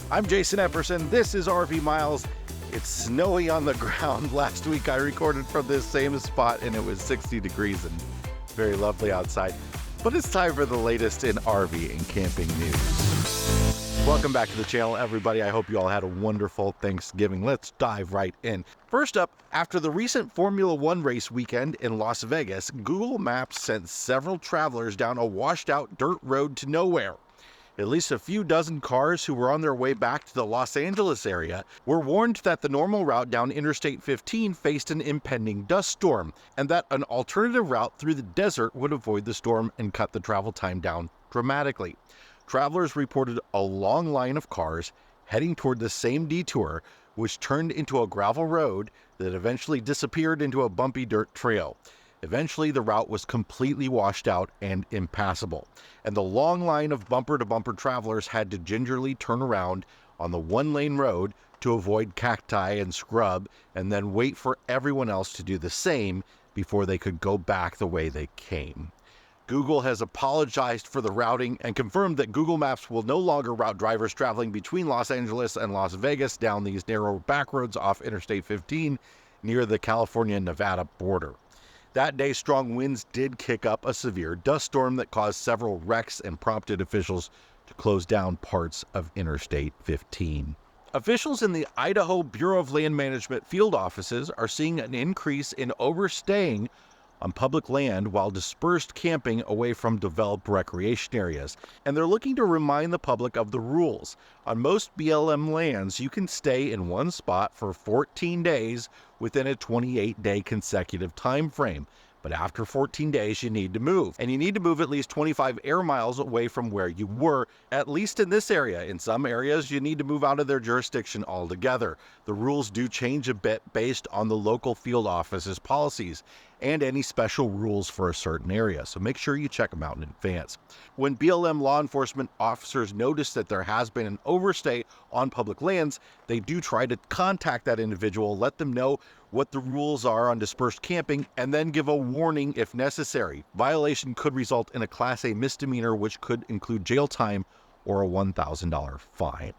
I'm Jason Epperson. This is RV Miles. It's snowy on the ground. Last week I recorded from this same spot and it was 60 degrees and very lovely outside. But it's time for the latest in RV and camping news. Welcome back to the channel, everybody. I hope you all had a wonderful Thanksgiving. Let's dive right in. First up, after the recent Formula One race weekend in Las Vegas, Google Maps sent several travelers down a washed-out dirt road to nowhere. At least a few dozen cars who were on their way back to the Los Angeles area were warned that the normal route down Interstate 15 faced an impending dust storm, and that an alternative route through the desert would avoid the storm and cut the travel time down dramatically. Travelers reported a long line of cars heading toward the same detour, which turned into a gravel road that eventually disappeared into a bumpy dirt trail. Eventually, the route was completely washed out and impassable, and the long line of bumper-to-bumper travelers had to gingerly turn around on the one-lane road to avoid cacti and scrub, and then wait for everyone else to do the same before they could go back the way they came. Google has apologized for the routing and confirmed that Google Maps will no longer route drivers traveling between Los Angeles and Las Vegas down these narrow back roads off Interstate 15 near the California-Nevada border. That day, strong winds did kick up a severe dust storm that caused several wrecks and prompted officials to close down parts of Interstate 15. Officials in the Idaho Bureau of Land Management field offices are seeing an increase in overstaying on public land while dispersed camping away from developed recreation areas, and they're looking to remind the public of the rules. On most BLM lands, you can stay in one spot for 14 days within a 28-day consecutive time frame. But after 14 days, you need to move. And you need to move at least 25 air miles away from where you were, at least in this area. In some areas, you need to move out of their jurisdiction altogether. The rules do change a bit based on the local field office's policies and any special rules for a certain area, so make sure you check them out in advance. When BLM law enforcement officers notice that there has been an overstay on public lands, they do try to contact that individual, let them know what the rules are on dispersed camping, and then give a warning if necessary. Violation could result in a Class A misdemeanor, which could include jail time or a $1,000 fine.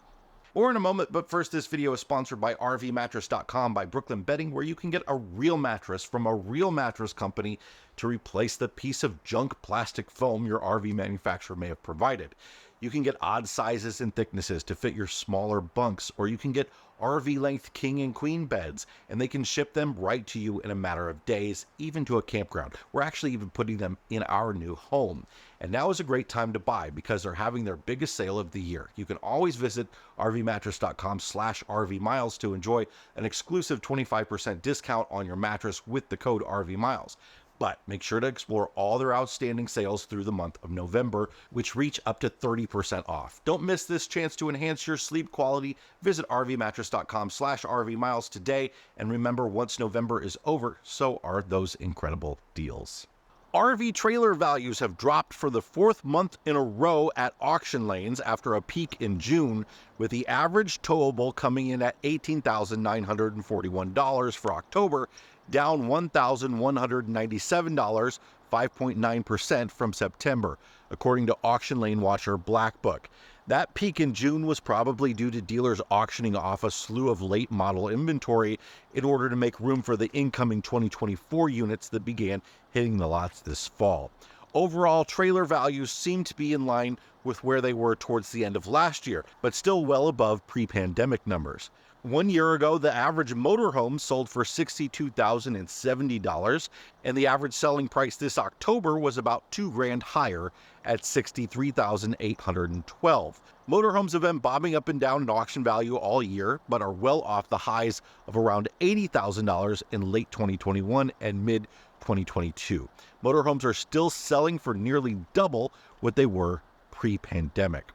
More in a moment, but first, this video is sponsored by RVmattress.com by Brooklyn Bedding, where you can get a real mattress from a real mattress company to replace the piece of junk plastic foam your RV manufacturer may have provided. You can get odd sizes and thicknesses to fit your smaller bunks, or you can get RV-length king and queen beds, and they can ship them right to you in a matter of days, even to a campground. We're actually even putting them in our new home. And now is a great time to buy because they're having their biggest sale of the year. You can always visit rvmattress.com/rvmiles to enjoy an exclusive 25% discount on your mattress with the code RVMiles. But make sure to explore all their outstanding sales through the month of November, which reach up to 30% off. Don't miss this chance to enhance your sleep quality. Visit rvmattress.com/rvmiles today. And remember, once November is over, so are those incredible deals. RV trailer values have dropped for the fourth month in a row at auction lanes after a peak in June, with the average towable coming in at $18,941 for October, down $1,197, 5.9% from September, according to Auction Lane Watcher Black Book. That peak in June was probably due to dealers auctioning off a slew of late model inventory in order to make room for the incoming 2024 units that began hitting the lots this fall. Overall, trailer values seem to be in line with where they were towards the end of last year, but still well above pre-pandemic numbers. 1 year ago, the average motorhome sold for $62,070, and the average selling price this October was about $2,000 higher at $63,812. Motorhomes have been bobbing up and down in auction value all year, but are well off the highs of around $80,000 in late 2021 and mid-2022. Motorhomes are still selling for nearly double what they were pre-pandemic.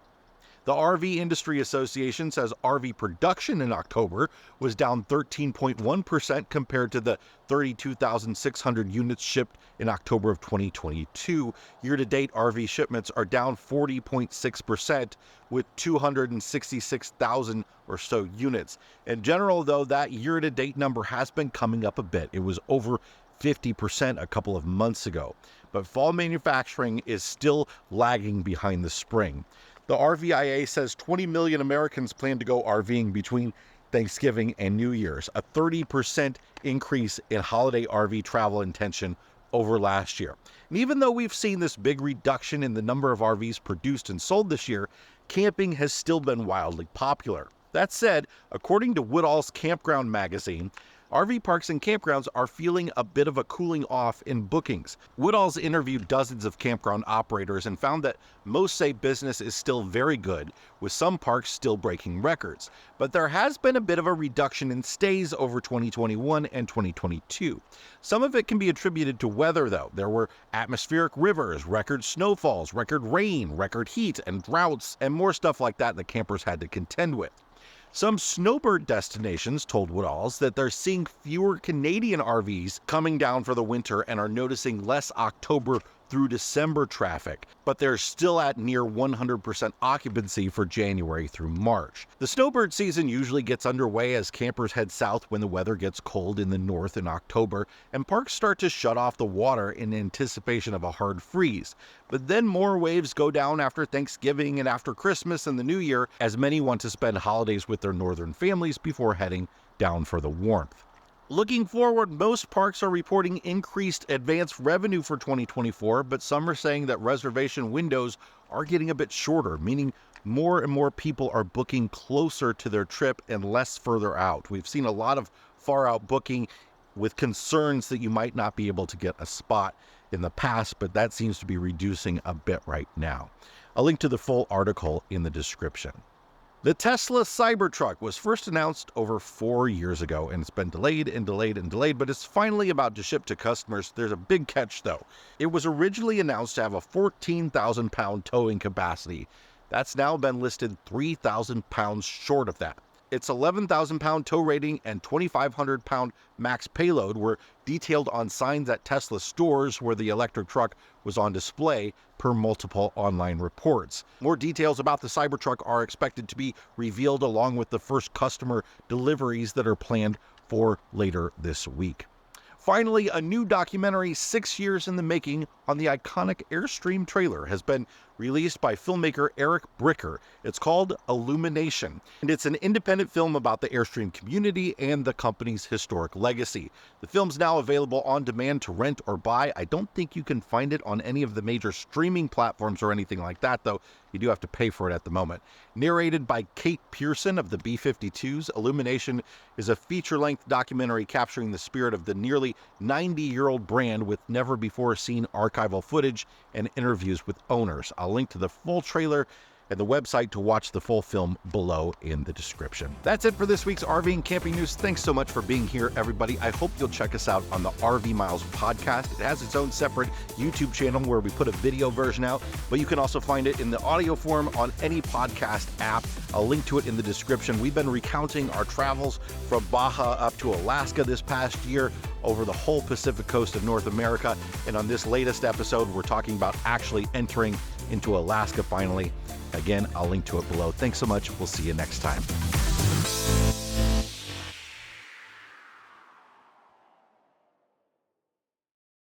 The RV Industry Association says RV production in October was down 13.1% compared to the 32,600 units shipped in October of 2022. Year-to-date RV shipments are down 40.6% with 266,000 or so units. In general, though, that year-to-date number has been coming up a bit. It was over 50% a couple of months ago, but fall manufacturing is still lagging behind the spring. The RVIA says 20 million Americans plan to go RVing between Thanksgiving and New Year's, a 30% increase in holiday RV travel intention over last year. And even though we've seen this big reduction in the number of RVs produced and sold this year, camping has still been wildly popular. That said, according to Woodall's Campground magazine, RV parks and campgrounds are feeling a bit of a cooling off in bookings. Woodall's interviewed dozens of campground operators and found that most say business is still very good, with some parks still breaking records. But there has been a bit of a reduction in stays over 2021 and 2022. Some of it can be attributed to weather, though. There were atmospheric rivers, record snowfalls, record rain, record heat, and droughts, and more stuff like that the campers had to contend with. Some snowbird destinations told Woodalls that they're seeing fewer Canadian RVs coming down for the winter and are noticing less October through December traffic, but they're still at near 100% occupancy for January through March. The snowbird season usually gets underway as campers head south when the weather gets cold in the north in October, and parks start to shut off the water in anticipation of a hard freeze. But then more waves go down after Thanksgiving and after Christmas and the New Year, as many want to spend holidays with their northern families before heading down for the warmth. Looking forward, most parks are reporting increased advance revenue for 2024, but some are saying that reservation windows are getting a bit shorter, meaning more and more people are booking closer to their trip and less further out. We've seen a lot of far out booking with concerns that you might not be able to get a spot in the past, but that seems to be reducing a bit right now. I'll link to the full article in the description. The Tesla Cybertruck was first announced over 4 years ago, and it's been delayed and delayed and delayed, but it's finally about to ship to customers. There's a big catch, though. It was originally announced to have a 14,000-pound towing capacity. That's now been listed 3,000 pounds short of that. Its 11,000-pound tow rating and 2,500-pound max payload were detailed on signs at Tesla stores where the electric truck was on display, per multiple online reports. More details about the Cybertruck are expected to be revealed along with the first customer deliveries that are planned for later this week. Finally, a new documentary 6 years in the making on the iconic Airstream trailer has been released by filmmaker Eric Bricker. It's called Illumination, and it's an independent film about the Airstream community and the company's historic legacy. The film's now available on demand to rent or buy. I don't think you can find it on any of the major streaming platforms or anything like that, though. You do have to pay for it at the moment. Narrated by Kate Pearson of the B-52s, Illumination is a feature-length documentary capturing the spirit of the nearly 90-year-old brand with never-before-seen archival footage and interviews with owners. I'll link to the full trailer and the website to watch the full film below in the description. That's it for this week's RV and camping news. Thanks so much for being here, everybody. I hope you'll check us out on the RV Miles podcast. It has its own separate YouTube channel where we put a video version out, but you can also find it in the audio form on any podcast app. I'll link to it in the description. We've been recounting our travels from Baja up to Alaska this past year, over the whole Pacific coast of North America. And on this latest episode, we're talking about actually entering into Alaska finally. Again, I'll link to it below. Thanks so much. We'll see you next time.